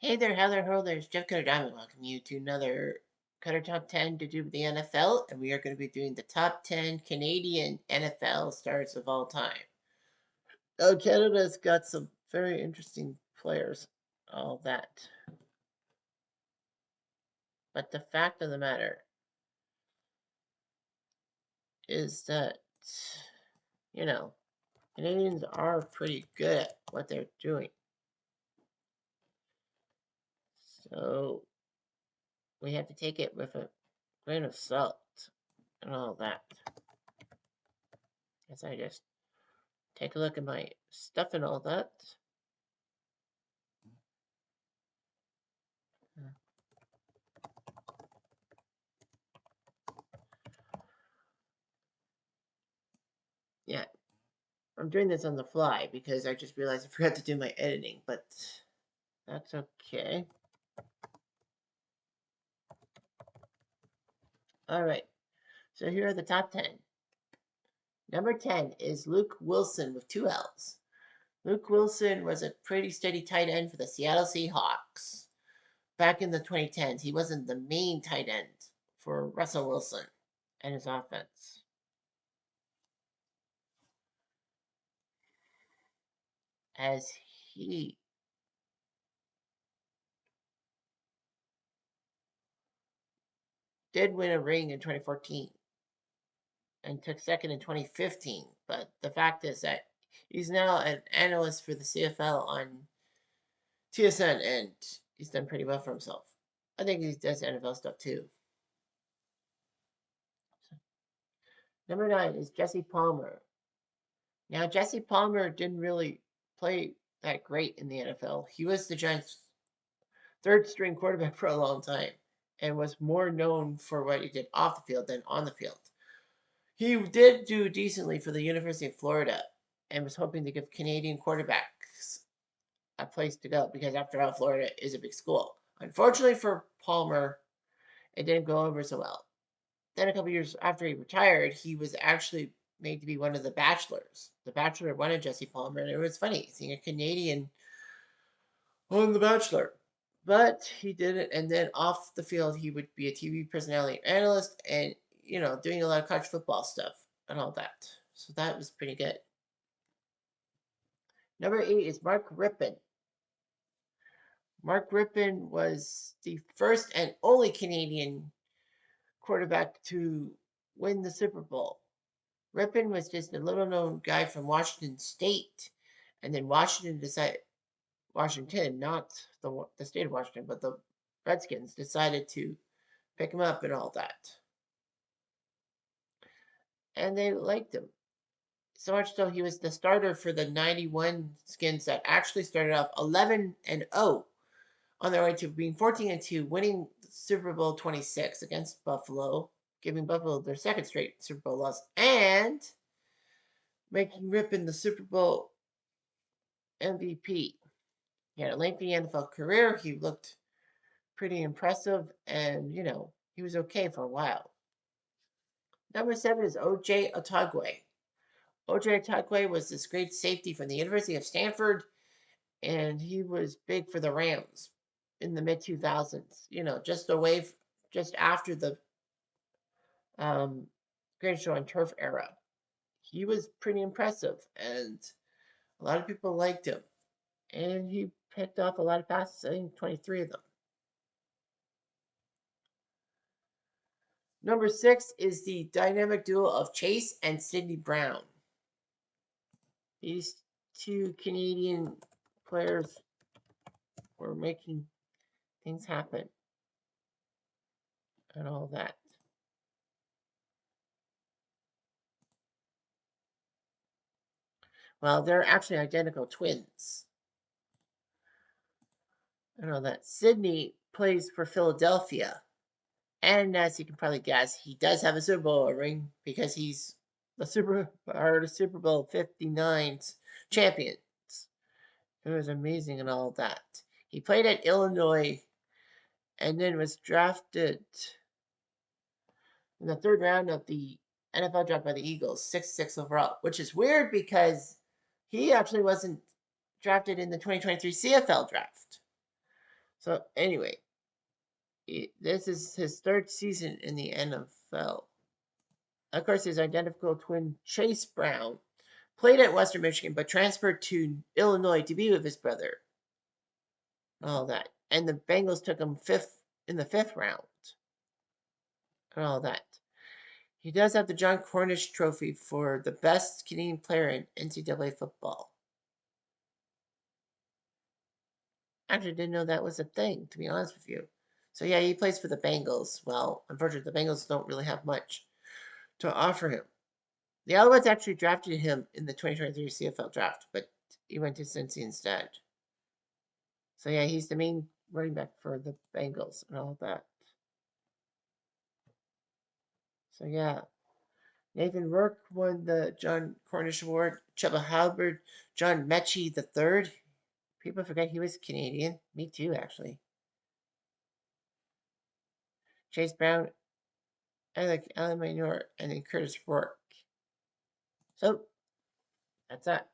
Hey there, Heather Hurlers. Jeff Cutter Diamond. Welcome you to another Cutter Top 10 to do with the NFL. And we are going to be doing the top 10 Canadian NFL stars of all time. Oh, Canada's got some very interesting players, all that. But the fact of the matter is that, you know, Canadians are pretty good at what they're doing. So we have to take it with a grain of salt and all that. As I just take a look at my stuff and all that. Yeah, I'm doing this on the fly because I just realized I forgot to do my editing, but that's okay. All right, so here are the top 10. Number 10 is Luke Wilson with 2 L's. Luke Wilson was a pretty steady tight end for the Seattle Seahawks back in the 2010s. He wasn't the main tight end for Russell Wilson and his offense. As he did win a ring in 2014 and took second in 2015. But the fact is that he's now an analyst for the CFL on TSN, and he's done pretty well for himself. I think he does NFL stuff too. Number 9 is Jesse Palmer. Now, Jesse Palmer didn't really play that great in the NFL. He was the Giants' third string quarterback for a long time and was more known for what he did off the field than on the field. He did do decently for the University of Florida and was hoping to give Canadian quarterbacks a place to go because, after all, Florida is a big school. Unfortunately for Palmer, it didn't go over so well. Then, a couple years after he retired, he was actually made to be one of the Bachelors. The Bachelor wanted Jesse Palmer, and it was funny seeing a Canadian on The Bachelor. But he did it, and then off the field, he would be a TV personality analyst and, doing a lot of college football stuff and all that. So that was pretty good. Number 8 is Mark Rypien. Mark Rypien was the first and only Canadian quarterback to win the Super Bowl. Rypien was just a little known guy from Washington State, and then Washington, not the state of Washington, but the Redskins decided to pick him up and all that. And they liked him. So much so he was the starter for the 91 Skins that actually started off 11-0 on their way to being 14-2, winning Super Bowl 26 against Buffalo, giving Buffalo their second straight Super Bowl loss, and making Rypien the Super Bowl MVP. He had a lengthy NFL career. He looked pretty impressive, and he was okay for a while. Number 7 is O.J. Otagwe. O.J. Otagwe was this great safety from the University of Stanford, and he was big for the Rams in the mid 2000s. Just after the Greatest Show on Turf era. He was pretty impressive, and a lot of people liked him. And he picked off a lot of passes, I think 23 of them. Number 6 is the dynamic duo of Chase and Sidney Brown. These two Canadian players were making things happen and all that. Well, they're actually identical twins. I know that. Sidney plays for Philadelphia. And as you can probably guess, he does have a Super Bowl ring because he's the Super Bowl 59's champions. It was amazing and all that. He played at Illinois and then was drafted in the third round of the NFL draft by the Eagles, 6 overall, which is weird because he actually wasn't drafted in the 2023 CFL draft. So anyway, this is his third season in the NFL. Of course, his identical twin Chase Brown played at Western Michigan, but transferred to Illinois to be with his brother. All that, and the Bengals took him in the fifth round. And all that. He does have the John Cornish Trophy for the best Canadian player in NCAA football. Actually, didn't know that was a thing, to be honest with you. So yeah, he plays for the Bengals. Well, unfortunately, the Bengals don't really have much to offer him. The Alouettes actually drafted him in the 2023 CFL draft, but he went to Cincy instead. So yeah, he's the main running back for the Bengals and all that. So yeah, Nathan Rourke won the John Cornish Award. Chuba Hubbard, John Mechie III. People forget he was Canadian. Me too, actually. Chase Brown, Alec Alamaynor, and then Curtis Rourke. So that's that.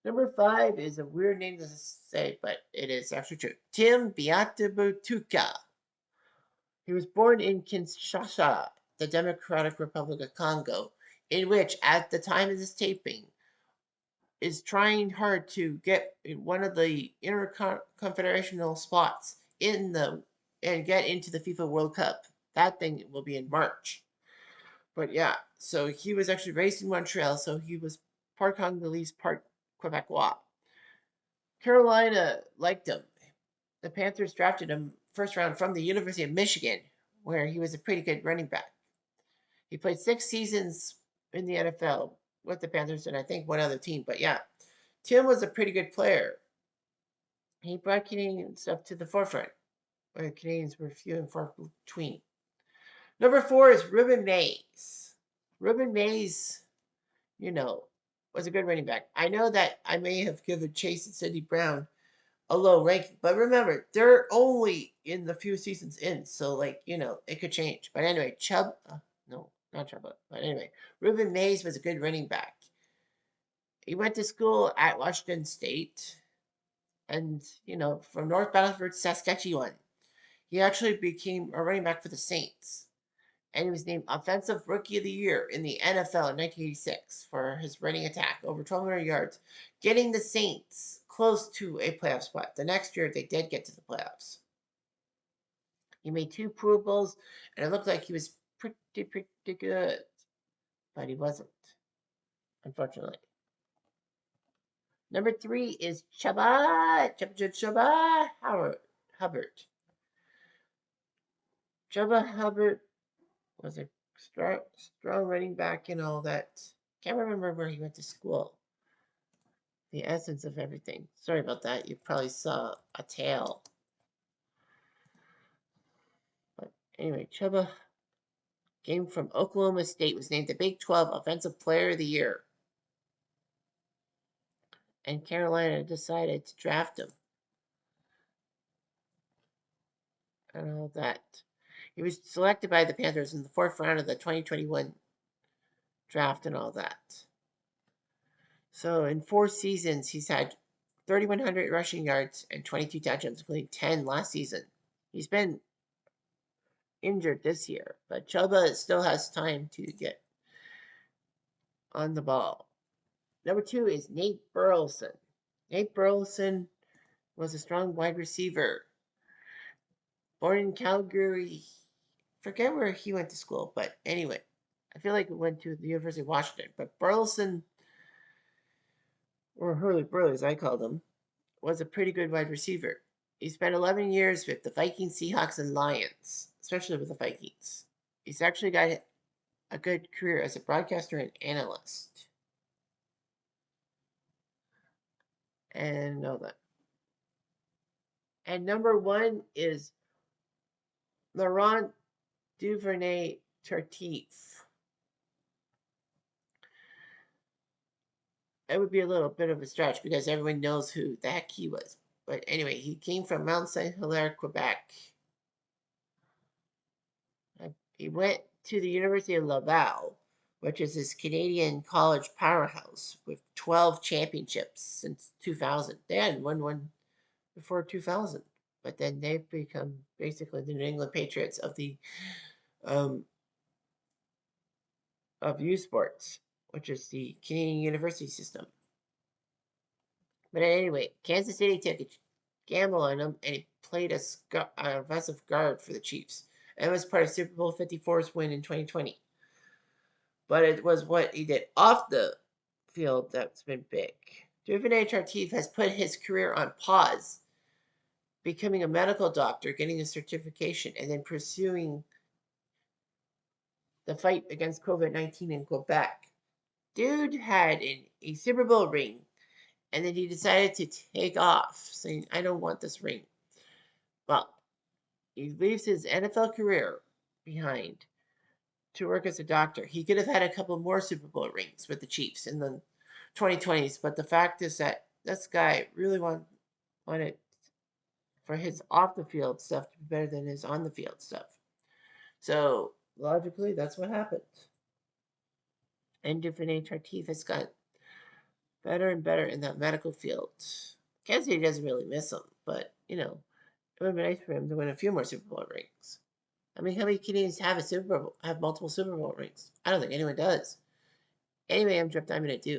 Number 5 is a weird name to say, but it is actually true. Tim Biatabutuka. He was born in Kinshasa, the Democratic Republic of Congo, in which, at the time of this taping, is trying hard to get one of the interconfederational spots in the and get into the FIFA World Cup. That thing will be in March. But yeah, so he was actually raised in Montreal, so he was part Congolese, part Quebecois. Carolina liked him. The Panthers drafted him first round from the University of Michigan, where he was a pretty good running back. He played 6 seasons in the NFL with the Panthers and I think one other team. But yeah, Tim was a pretty good player. He brought Canadian stuff to the forefront, where Canadians were few and far between. Number 4 is Ruben Mays. Ruben Mays, you know, was a good running back. I know that I may have given Chase and Sidney Brown a low ranking, but remember, they're only in the few seasons in, so like, it could change. But anyway, no, not Chubb, but anyway, Ruben Mays was a good running back. He went to school at Washington State and, from North Battleford, Saskatchewan. He actually became a running back for the Saints, and he was named Offensive Rookie of the Year in the NFL in 1986 for his running attack, over 1,200 yards, getting the Saints close to a playoff spot. The next year, they did get to the playoffs. He made 2 Pro Bowls, and it looked like he was pretty good, but he wasn't, unfortunately. Number 3 is Chuba Hubbard. Chuba Hubbard was a strong running back and all that. Can't remember where he went to school. The essence of everything. Sorry about that. You probably saw a tail. But anyway, Chuba came from Oklahoma State, was named the Big 12 Offensive Player of the Year. And Carolina decided to draft him. And all that. He was selected by the Panthers in the 4th round of the 2021 draft and all that. So in 4 seasons, he's had 3,100 rushing yards and 22 touchdowns, including 10 last season. He's been injured this year, but Chuba still has time to get on the ball. Number 2 is Nate Burleson. Nate Burleson was a strong wide receiver. Born in Calgary. Forget where he went to school, but anyway, I feel like he went to the University of Washington. But Burleson, or Hurley Burley as I called him, was a pretty good wide receiver. He spent 11 years with the Vikings, Seahawks, and Lions, especially with the Vikings. He's actually got a good career as a broadcaster and analyst. And all that. And number 1 is Laurent Duvernay Tardif. It would be a little bit of a stretch because everyone knows who the heck he was. But anyway, he came from Mount St. Hilaire, Quebec. He went to the University of Laval, which is this Canadian college powerhouse with 12 championships since 2000. They hadn't won one before 2000. but then they've become basically the New England Patriots um, of U Sports, which is the Canadian University system. But anyway, Kansas City took a gamble on him, and he played a offensive guard for the Chiefs. And was part of Super Bowl 54's win in 2020. But it was what he did off the field that's been big. Duvernay Tardif has put his career on pause, becoming a medical doctor, getting a certification, and then pursuing the fight against COVID-19 in Quebec. Dude had a Super Bowl ring, and then he decided to take off, saying, I don't want this ring. Well, he leaves his NFL career behind to work as a doctor. He could have had a couple more Super Bowl rings with the Chiefs in the 2020s, but the fact is that this guy really wanted for his off the field stuff to be better than his on the field stuff. So logically, that's what happened. And Duvernay Tardif has got better and better in that medical field. Kansas City doesn't really miss him, but it would be nice for him to win a few more Super Bowl rings. I mean, how many Canadians have multiple Super Bowl rings? I don't think anyone does. Anyway, I'm Jeff Diamond at Duke.